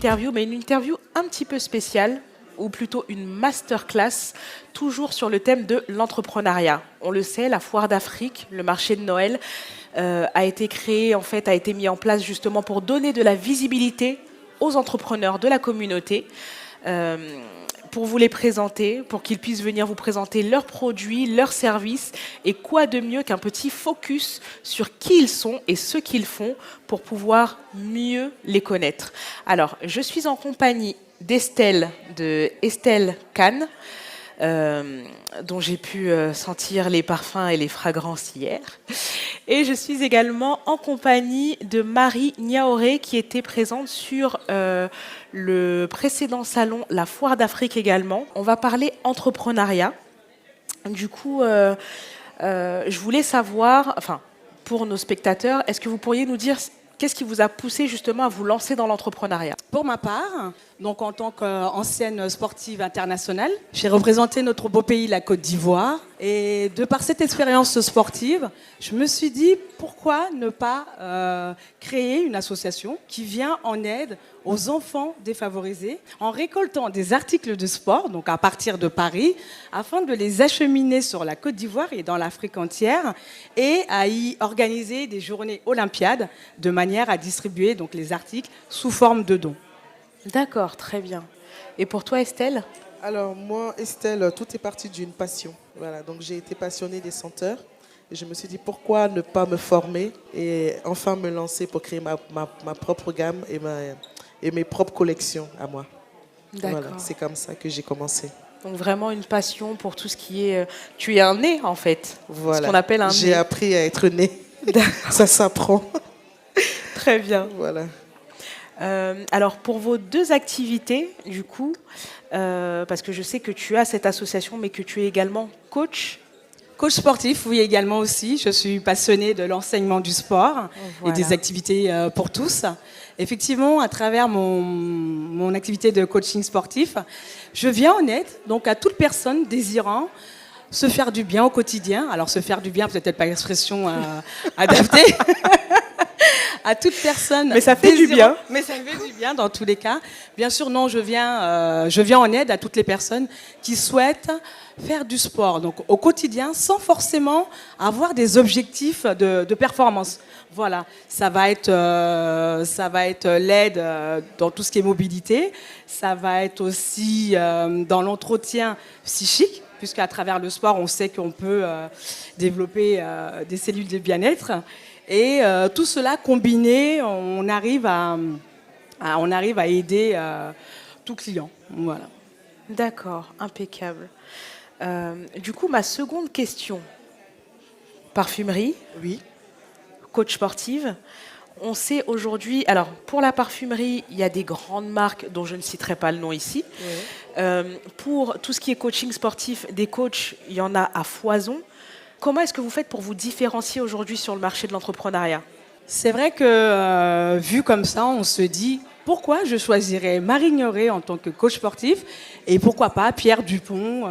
interview, mais une interview un petit peu spéciale, ou plutôt une masterclass, toujours sur le thème de l'entrepreneuriat. On le sait, la Foire d'Afrique, le marché de Noël, a été créé, en fait, a été mis en place justement pour donner de la visibilité aux entrepreneurs de la communauté, pour vous les présenter, pour qu'ils puissent venir vous présenter leurs produits, leurs services, et quoi de mieux qu'un petit focus sur qui ils sont et ce qu'ils font pour pouvoir mieux les connaître. Alors, je suis en compagnie d'Estelle, de Estelle Kahn, dont j'ai pu sentir les parfums et les fragrances hier. Et je suis également en compagnie de Marie Niaoré, qui était présente sur le précédent salon, la Foire d'Afrique également. On va parler entrepreneuriat. Du coup, je voulais savoir, enfin, pour nos spectateurs, est-ce que vous pourriez nous dire qu'est-ce qui vous a poussé justement à vous lancer dans l'entrepreneuriat? Pour ma part, donc en tant qu'ancienne sportive internationale, j'ai représenté notre beau pays, la Côte d'Ivoire. Et de par cette expérience sportive, je me suis dit pourquoi ne pas créer une association qui vient en aide aux enfants défavorisés en récoltant des articles de sport, donc à partir de Paris, afin de les acheminer sur la Côte d'Ivoire et dans l'Afrique entière, et à y organiser des journées olympiades de manière à distribuer donc les articles sous forme de dons. D'accord, très bien. Et pour toi, Estelle? Alors moi, Estelle, tout est parti d'une passion. Voilà, donc j'ai été passionnée des senteurs. Et je me suis dit pourquoi ne pas me former et enfin me lancer pour créer ma propre gamme et mes propres collections à moi. D'accord. Voilà, c'est comme ça que j'ai commencé. Donc vraiment une passion pour tout ce qui est... Tu es un nez, en fait. Voilà. Ce qu'on appelle un nez. J'ai appris à être née. Ça s'apprend. Très bien. Voilà. Alors pour vos deux activités, du coup, parce que je sais que tu as cette association, mais que tu es également coach. Coach sportif, oui, également aussi. Je suis passionnée de l'enseignement du sport et des activités pour tous. Effectivement, à travers mon activité de coaching sportif, je viens en aide donc à toute personne désirant se faire du bien au quotidien. Alors se faire du bien, peut-être pas l'expression adaptée. À toute personne. Mais ça fait du bien. Mais ça fait du bien dans tous les cas. Bien sûr, non, je viens en aide à toutes les personnes qui souhaitent faire du sport, donc au quotidien, sans forcément avoir des objectifs de performance. Voilà, ça va être l'aide dans tout ce qui est mobilité. Ça va être aussi dans l'entretien psychique, puisqu'à travers le sport, on sait qu'on peut développer des cellules de bien-être. Et tout cela combiné, on arrive à aider tout client. Voilà. D'accord, impeccable. Du coup, ma seconde question, parfumerie, Oui. coach sportive. On sait aujourd'hui, alors pour la parfumerie, il y a des grandes marques dont je ne citerai pas le nom ici. Oui. Pour tout ce qui est coaching sportif, des coachs, il y en a à foison. Comment est-ce que vous faites pour vous différencier aujourd'hui sur le marché de l'entrepreneuriat? C'est vrai que vu comme ça, on se dit pourquoi je choisirais Marie Niaoré en tant que coach sportif et pourquoi pas Pierre Dupont.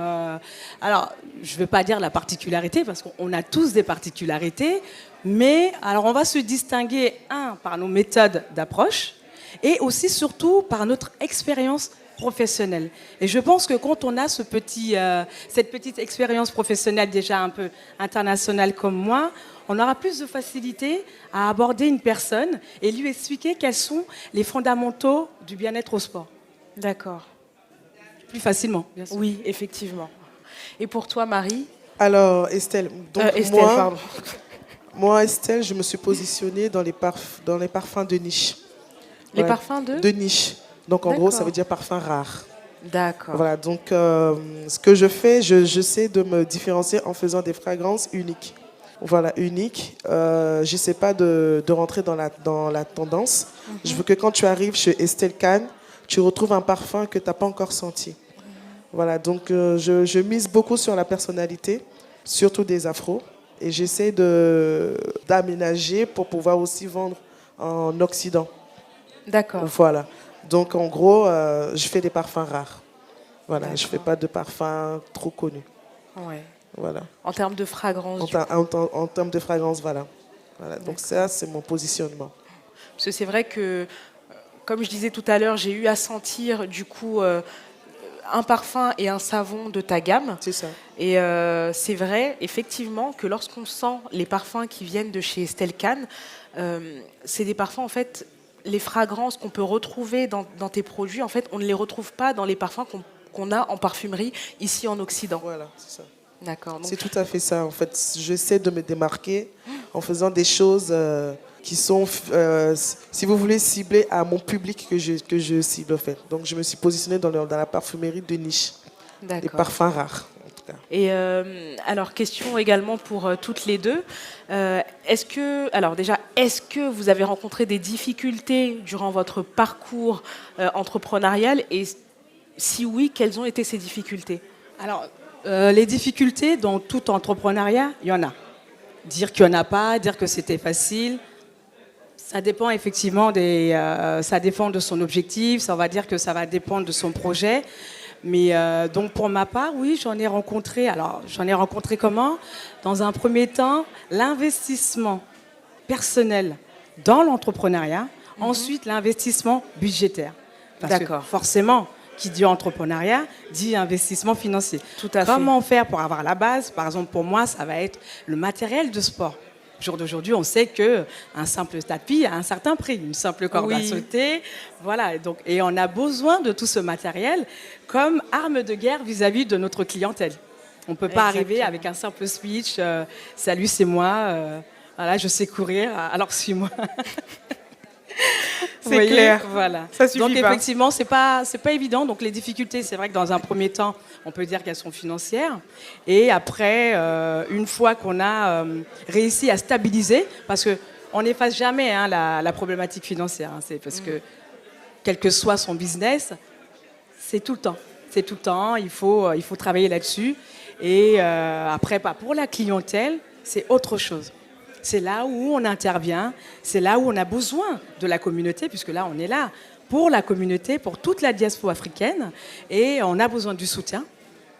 Alors, je ne veux pas dire la particularité parce qu'on a tous des particularités, mais alors on va se distinguer, par nos méthodes d'approche et aussi surtout par notre expérience professionnelle. Et je pense que quand on a cette petite expérience professionnelle déjà un peu internationale comme moi, on aura plus de facilité à aborder une personne et lui expliquer quels sont les fondamentaux du bien-être au sport. D'accord. Plus facilement, bien sûr. Oui, effectivement. Et pour toi, Marie? Alors, Estelle, donc Estelle, pardon. Moi, Estelle, je me suis positionnée dans les parfums de niche. Les parfums de niche. Donc, en gros, ça veut dire parfum rare. D'accord. Voilà, donc ce que je fais, j'essaie de me différencier en faisant des fragrances uniques. Voilà, uniques. Je n'essaie pas de rentrer dans la tendance. Je veux que quand tu arrives chez Estelle Kahn, tu retrouves un parfum que tu n'as pas encore senti. Voilà, donc je mise beaucoup sur la personnalité, surtout des afros. Et j'essaie d'aménager pour pouvoir aussi vendre en Occident. D'accord. Voilà. Donc, en gros, je fais des parfums rares. Voilà, je ne fais pas de parfums trop connus. Ouais. Voilà. En termes de fragrance. En termes de fragrance, voilà. Donc ça, c'est mon positionnement. Parce que c'est vrai que comme je disais tout à l'heure, j'ai eu à sentir du coup un parfum et un savon de ta gamme. C'est ça. Et c'est vrai, effectivement, que lorsqu'on sent les parfums qui viennent de chez Estelle Kahn, c'est des parfums, en fait, les fragrances qu'on peut retrouver dans tes produits, en fait, on ne les retrouve pas dans les parfums qu'on a en parfumerie ici en Occident. Voilà, c'est ça. D'accord. C'est tout à fait ça. En fait, j'essaie de me démarquer en faisant des choses qui sont, si vous voulez, ciblées à mon public que je cible, en fait. Donc, je me suis positionnée dans la parfumerie de niche, des parfums rares. Et alors, question également pour toutes les deux. Est-ce que vous avez rencontré des difficultés durant votre parcours entrepreneurial et si oui, quelles ont été ces difficultés? Alors, les difficultés dans tout entrepreneuriat, il y en a. Dire qu'il n'y en a pas, dire que c'était facile, ça dépend effectivement ça dépend de son objectif, ça va dire que ça va dépendre de son projet. Mais donc pour ma part, oui, j'en ai rencontré. Alors, j'en ai rencontré comment? Dans un premier temps, l'investissement personnel dans l'entrepreneuriat. Ensuite, l'investissement budgétaire. Parce que forcément, qui dit entrepreneuriat, dit investissement financier. Tout à fait. Comment faire pour avoir la base? Par exemple, pour moi, ça va être le matériel de sport. Au jour d'aujourd'hui, on sait qu'un simple tapis a un certain prix, une simple corde à sauter. Voilà, et on a besoin de tout ce matériel comme arme de guerre vis-à-vis de notre clientèle. On ne peut pas arriver avec un simple speech, salut, c'est moi, voilà, je sais courir, alors suis-moi. C'est clair. Voilà. Ça suffit. Donc pas. effectivement, c'est pas évident. Donc les difficultés, c'est vrai que dans un premier temps, on peut dire qu'elles sont financières. Et après, une fois qu'on a réussi à stabiliser, parce que on n'efface jamais la problématique financière. C'est parce que quel que soit son business, c'est tout le temps. C'est tout le temps. Il faut travailler là-dessus. Et après, pas pour la clientèle, c'est autre chose. C'est là où on intervient, c'est là où on a besoin de la communauté, puisque là, on est là pour la communauté, pour toute la diaspora africaine, et on a besoin du soutien,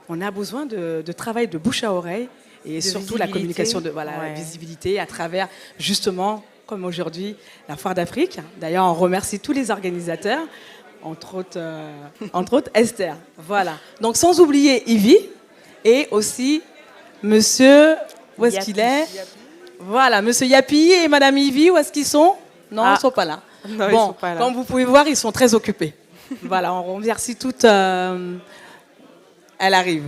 on a besoin de travail de bouche à oreille, et surtout la communication, la visibilité à travers, justement, comme aujourd'hui, la Foire d'Afrique. D'ailleurs, on remercie tous les organisateurs, entre autres Esther. Voilà. Donc, sans oublier Yvi, et aussi Monsieur, où est-ce qu'il est? Voilà, Monsieur Yapi et Madame Yvi, où est-ce qu'ils sont? Non, ils ne sont pas là. Non, bon, ils sont pas là. Comme vous pouvez voir, ils sont très occupés. Voilà, on remercie toutes. Elle arrive.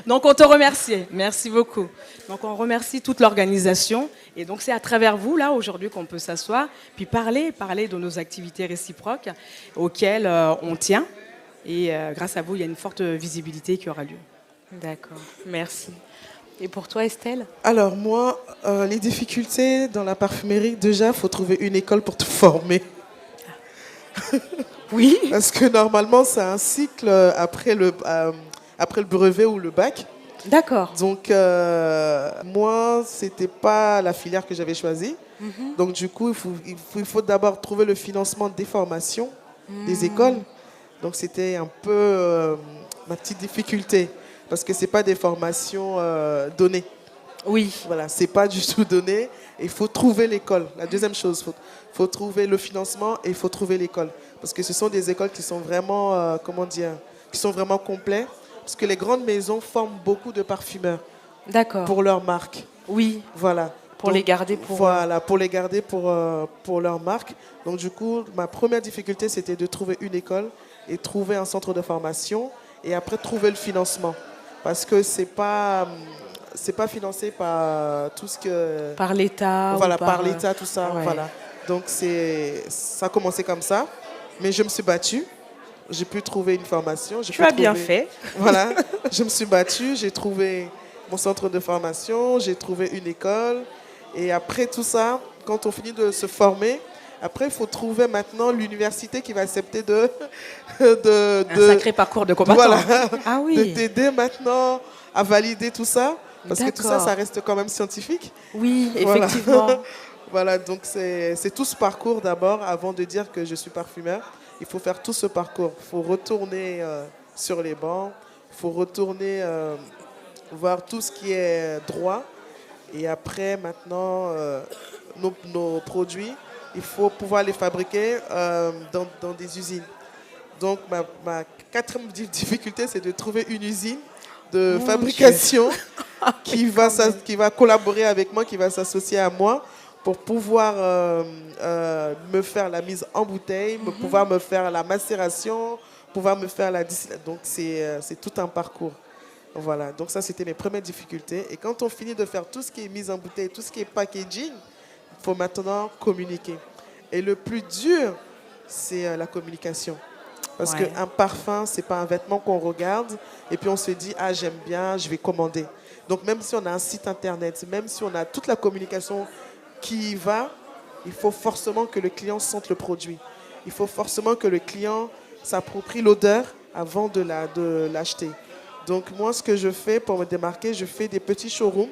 Donc, on te remercie. Merci beaucoup. Donc, on remercie toute l'organisation. Et donc, c'est à travers vous, là, aujourd'hui, qu'on peut s'asseoir, puis parler de nos activités réciproques auxquelles on tient. Et grâce à vous, il y a une forte visibilité qui aura lieu. D'accord, merci. Et pour toi, Estelle? Alors moi, les difficultés dans la parfumerie, déjà, il faut trouver une école pour te former. Oui. Parce que normalement, c'est un cycle après le brevet ou le bac. D'accord. Donc, moi, ce n'était pas la filière que j'avais choisie. Donc, du coup, il faut d'abord trouver le financement des formations, des écoles. Donc, c'était un peu ma petite difficulté. Parce que ce n'est pas des formations données. Oui. Voilà, ce n'est pas du tout donné. Il faut trouver l'école. La deuxième chose, il faut trouver le financement et il faut trouver l'école. Parce que ce sont des écoles qui sont vraiment, qui sont vraiment complets. Parce que les grandes maisons forment beaucoup de parfumeurs. D'accord. Pour leur marque. Oui. Voilà. Pour les garder pour... Voilà, pour les garder pour leur marque. Donc du coup, ma première difficulté, c'était de trouver une école et trouver un centre de formation et après trouver le financement. Parce que c'est pas financé par tout ce que... Par l'État. Voilà, par l'État, tout ça. Ouais. Voilà. Donc ça a commencé comme ça. Mais je me suis battue. J'ai pu trouver une formation. Tu as bien fait. Voilà. Je me suis battue. J'ai trouvé mon centre de formation. J'ai trouvé une école. Et après tout ça, quand on finit de se former, après, il faut trouver maintenant l'université qui va accepter un sacré parcours de combattant. Voilà, ah oui. de t'aider maintenant à valider tout ça. Parce que tout ça, ça reste quand même scientifique. Oui, effectivement. Voilà, donc c'est tout ce parcours d'abord, avant de dire que je suis parfumeur. Il faut faire tout ce parcours. Il faut retourner sur les bancs. Il faut retourner voir tout ce qui est droit. Et après, maintenant, nos produits, il faut pouvoir les fabriquer dans des usines. Donc, ma quatrième difficulté, c'est de trouver une usine de fabrication qui va collaborer avec moi, qui va s'associer à moi pour pouvoir me faire la mise en bouteille, pouvoir me faire la macération, pouvoir me faire la distillation. Donc, c'est tout un parcours. Voilà, donc ça, c'était mes premières difficultés. Et quand on finit de faire tout ce qui est mise en bouteille, tout ce qui est packaging, il faut maintenant communiquer. Et le plus dur, c'est la communication. Parce qu'un parfum, ce n'est pas un vêtement qu'on regarde et puis on se dit, ah, j'aime bien, je vais commander. Donc même si on a un site internet, même si on a toute la communication qui y va, il faut forcément que le client sente le produit. Il faut forcément que le client s'approprie l'odeur avant de l'acheter. Donc moi, ce que je fais pour me démarquer, je fais des petits showrooms,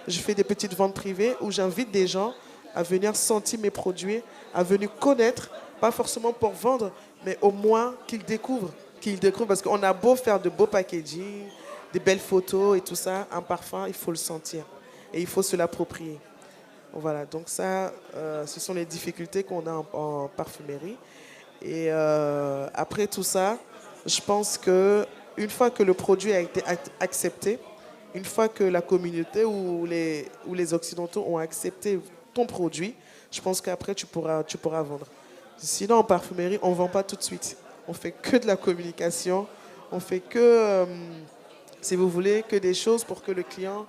je fais des petites ventes privées où j'invite des gens à venir sentir mes produits, à venir connaître, pas forcément pour vendre, mais au moins qu'ils découvrent. Parce qu'on a beau faire de beaux packaging, des belles photos et tout ça, un parfum, il faut le sentir et il faut se l'approprier. Voilà, donc ça, ce sont les difficultés qu'on a en parfumerie. Et après tout ça, je pense qu'une fois que le produit a été accepté, une fois que la communauté ou les Occidentaux ont accepté ton produit, je pense qu'après, tu pourras vendre. Sinon, en parfumerie, on ne vend pas tout de suite. On fait que de la communication. On fait que, si vous voulez, que des choses pour que le client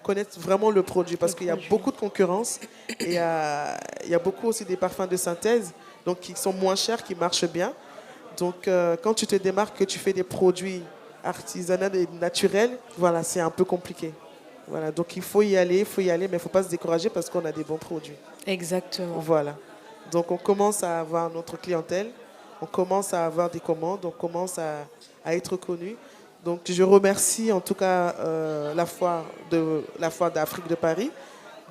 connaisse vraiment le produit. Parce qu'il y a beaucoup de concurrence. Et il y a beaucoup aussi des parfums de synthèse, donc qui sont moins chers, qui marchent bien. Donc, quand tu te démarques, que tu fais des produits artisanaux et naturels, voilà, c'est un peu compliqué. Voilà, donc il faut y aller, mais il ne faut pas se décourager parce qu'on a des bons produits. Exactement. Voilà. Donc on commence à avoir notre clientèle, on commence à avoir des commandes, on commence à être connu. Donc je remercie en tout cas la foire d'Afrique de Paris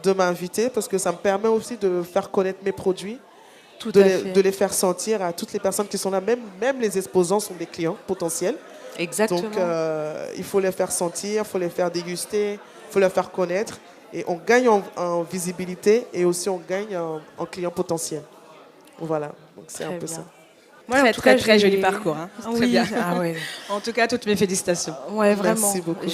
de m'inviter parce que ça me permet aussi de faire connaître mes produits, de les faire sentir à toutes les personnes qui sont là, même les exposants sont des clients potentiels. Exactement. Donc il faut les faire sentir, il faut les faire déguster, il faut les faire connaître. Et on gagne en visibilité et aussi on gagne en clients potentiels. Voilà, donc c'est un peu ça. Moi, très joli parcours. Hein. Oui. Très bien. Ah ouais. En tout cas, toutes mes félicitations. Ouais, vraiment. Merci beaucoup.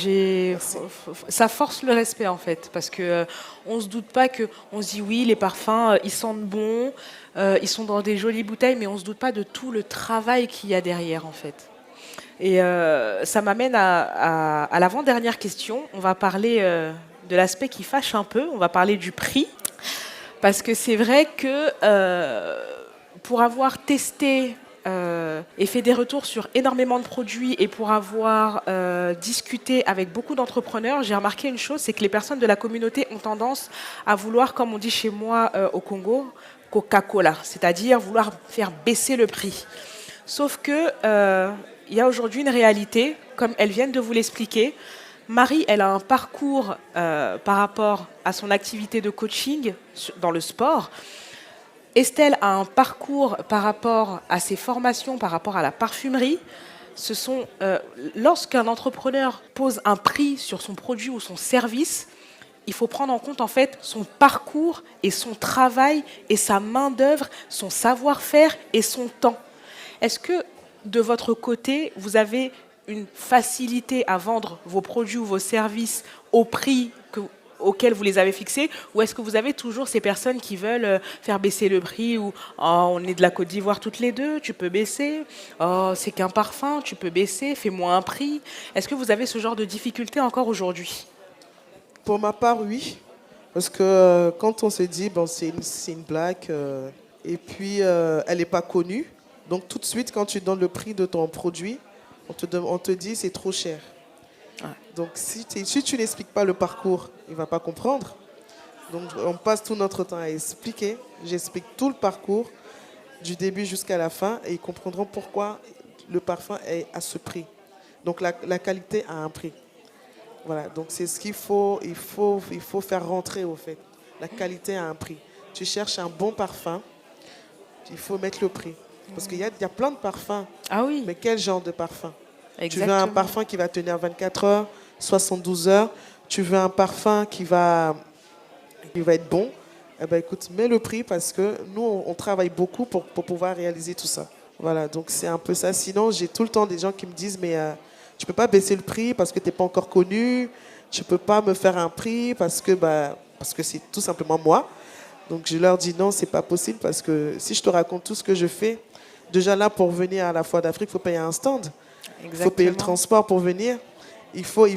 Ça force le respect en fait, parce que on se doute pas que on se dit oui, les parfums, ils sentent bon, ils sont dans des jolies bouteilles, mais on se doute pas de tout le travail qu'il y a derrière en fait. Et ça m'amène à l'avant-dernière question. On va parler de l'aspect qui fâche un peu. On va parler du prix, parce que c'est vrai que pour avoir testé et fait des retours sur énormément de produits et pour avoir discuté avec beaucoup d'entrepreneurs, j'ai remarqué une chose, c'est que les personnes de la communauté ont tendance à vouloir, comme on dit chez moi au Congo, Coca-Cola, c'est-à-dire vouloir faire baisser le prix. Sauf que il y a aujourd'hui une réalité, comme elles viennent de vous l'expliquer. Marie, elle a un parcours par rapport à son activité de coaching dans le sport. Estelle a un parcours par rapport à ses formations, par rapport à la parfumerie. Lorsqu'un entrepreneur pose un prix sur son produit ou son service, il faut prendre en compte en fait son parcours et son travail et sa main-d'œuvre, son savoir-faire et son temps. Est-ce que de votre côté, vous avez une facilité à vendre vos produits ou vos services au prix auquel vous les avez fixés, ou est-ce que vous avez toujours ces personnes qui veulent faire baisser le prix, ou oh, on est de la Côte d'Ivoire toutes les deux, tu peux baisser, oh, c'est qu'un parfum, tu peux baisser, fais-moi un prix. Est-ce que vous avez ce genre de difficulté encore aujourd'hui? Pour ma part, oui. Parce que quand on se dit, bon, c'est une blague, et puis elle n'est pas connue, donc tout de suite, quand tu donnes le prix de ton produit, on te dit c'est trop cher. Donc si tu n'expliques pas le parcours, il ne va pas comprendre. Donc on passe tout notre temps à expliquer. J'explique tout le parcours, du début jusqu'à la fin, et ils comprendront pourquoi le parfum est à ce prix. Donc la qualité a un prix. Voilà, donc c'est ce qu'il faut, il faut faire rentrer au fait. La qualité a un prix. Tu cherches un bon parfum, il faut mettre le prix. Parce qu'il y a plein de parfums. Ah oui. Mais quel genre de parfum? Exactement. Tu veux un parfum qui va tenir 24 heures, 72 heures. Tu veux un parfum qui va être bon. Eh ben, écoute, mets le prix parce que nous, on travaille beaucoup pour pouvoir réaliser tout ça. Voilà, donc c'est un peu ça. Sinon, j'ai tout le temps des gens qui me disent, mais tu peux pas baisser le prix parce que tu n'es pas encore connu. Tu peux pas me faire un prix parce que c'est tout simplement moi. Donc je leur dis non, c'est pas possible parce que si je te raconte tout ce que je fais, déjà là pour venir à la Foire d'Afrique, il faut payer un stand. Il faut payer le transport pour venir. Il faut.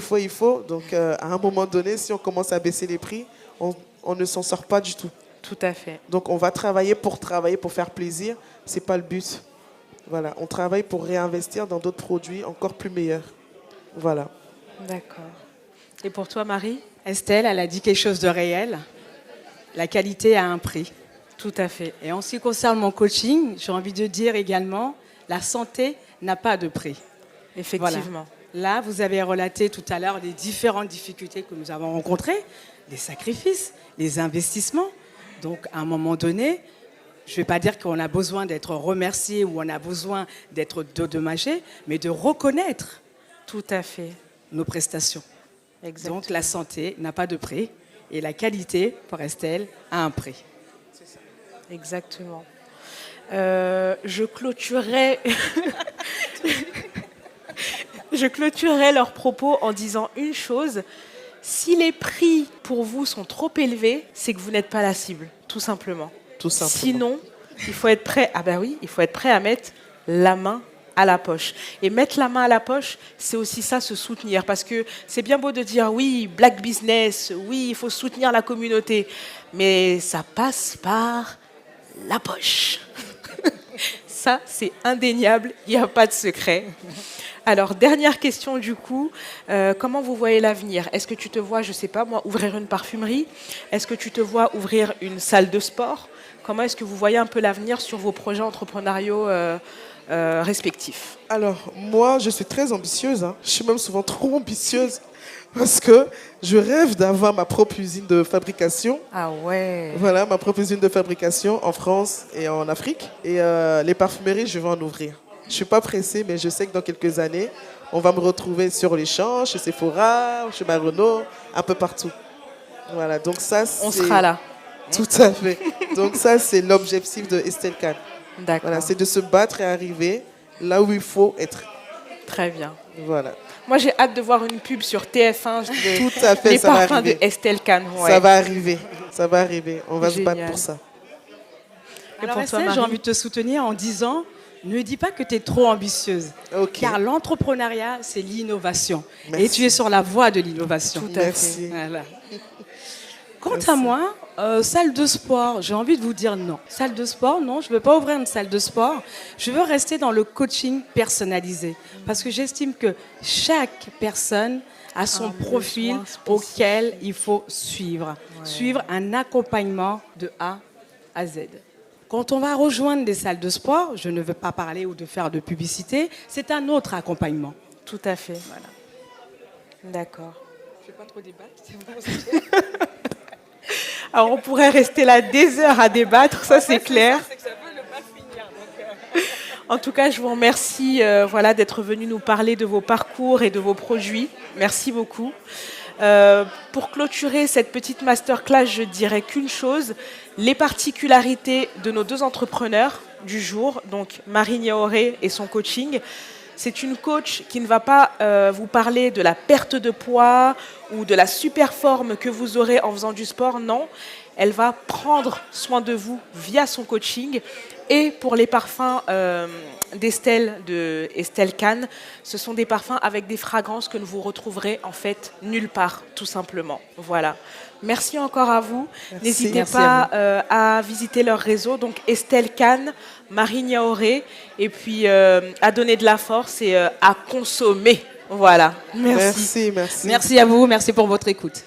Donc à un moment donné, si on commence à baisser les prix, on ne s'en sort pas du tout. Tout à fait. Donc on va travailler pour faire plaisir. C'est pas le but. Voilà, on travaille pour réinvestir dans d'autres produits encore plus meilleurs. Voilà. D'accord. Et pour toi, Marie? Estelle, elle a dit quelque chose de réel. La qualité a un prix. Tout à fait. Et en ce qui concerne mon coaching, j'ai envie de dire également, la santé n'a pas de prix. Effectivement. Voilà. Là, vous avez relaté tout à l'heure les différentes difficultés que nous avons rencontrées, les sacrifices, les investissements. Donc, à un moment donné, je ne vais pas dire qu'on a besoin d'être remercié ou on a besoin d'être dédommagé, mais de reconnaître Tout à fait. nos prestations. Exactement. Donc, la santé n'a pas de prix et la qualité, pour Estelle, a un prix. Exactement. Je clôturerai... Je clôturerai leurs propos en disant une chose. Si les prix pour vous sont trop élevés, c'est que vous n'êtes pas la cible, tout simplement. Tout simplement. Sinon, il faut être prêt. Ah ben oui, il faut être prêt à mettre la main à la poche. Et mettre la main à la poche, c'est aussi ça, se soutenir. Parce que c'est bien beau de dire oui, black business, oui, il faut soutenir la communauté. Mais ça passe par la poche. Ça, c'est indéniable, il n'y a pas de secret. Alors, dernière question du coup, comment vous voyez l'avenir? Est-ce que tu te vois, je ne sais pas moi, ouvrir une parfumerie? Est-ce que tu te vois ouvrir une salle de sport? Comment est-ce que vous voyez un peu l'avenir sur vos projets entrepreneuriaux respectifs? Alors, moi, je suis très ambitieuse. Je suis même souvent trop ambitieuse parce que je rêve d'avoir ma propre usine de fabrication. Ah ouais. Voilà, ma propre usine de fabrication en France et en Afrique. Et les parfumeries, je vais en ouvrir. Je ne suis pas pressée, mais je sais que dans quelques années, on va me retrouver sur les champs, chez Sephora, chez Marono, un peu partout. Voilà, donc ça, on sera là. Tout à fait. Donc ça, c'est l'objectif de Estelle Khan. D'accord. Voilà, c'est de se battre et arriver là où il faut être. Très bien. Voilà. Moi, j'ai hâte de voir une pub sur TF1 Tout à fait, les ça va parfums arriver. de Estelle Khan. Ouais. Ça va arriver. Ça va arriver. On va se battre Génial. pour ça. Alors, pour toi, Estelle, j'ai Marie? envie de te soutenir en disant, ne dis pas que tu es trop ambitieuse. Ok. Car l'entrepreneuriat, c'est l'innovation. Merci. Et tu es sur la voie de l'innovation. Tout à Merci. Voilà. Quant à moi, salle de sport, j'ai envie de vous dire non. Salle de sport, non, je ne veux pas ouvrir une salle de sport. Je veux rester dans le coaching personnalisé. Parce que j'estime que chaque personne a son profil besoin spécifique. auquel il faut suivre. Suivre un accompagnement de A à Z. Quand on va rejoindre des salles de sport, je ne veux pas parler ou de faire de publicité, c'est un autre accompagnement. Tout à fait. Voilà. D'accord. Je ne vais pas trop débattre. Alors, on pourrait rester là des heures à débattre, ça c'est clair. En tout cas, je vous remercie voilà, d'être venu nous parler de vos parcours et de vos produits. Merci beaucoup. Pour clôturer cette petite masterclass, je dirais qu'une chose, les particularités de nos deux entrepreneurs du jour, donc Marie Niaoré et son coaching. C'est une coach qui ne va pas vous parler de la perte de poids ou de la super forme que vous aurez en faisant du sport, non. Elle va prendre soin de vous via son coaching. Et pour les parfums d'Estelle, de Estelle Khan, ce sont des parfums avec des fragrances que vous retrouverez en fait nulle part, tout simplement. Voilà. Merci encore à vous. N'hésitez pas à visiter leur réseau, donc Estelle Khan, Marie Niaoré, et puis à donner de la force et à consommer. Voilà. Merci. Merci. Merci à vous, merci pour votre écoute.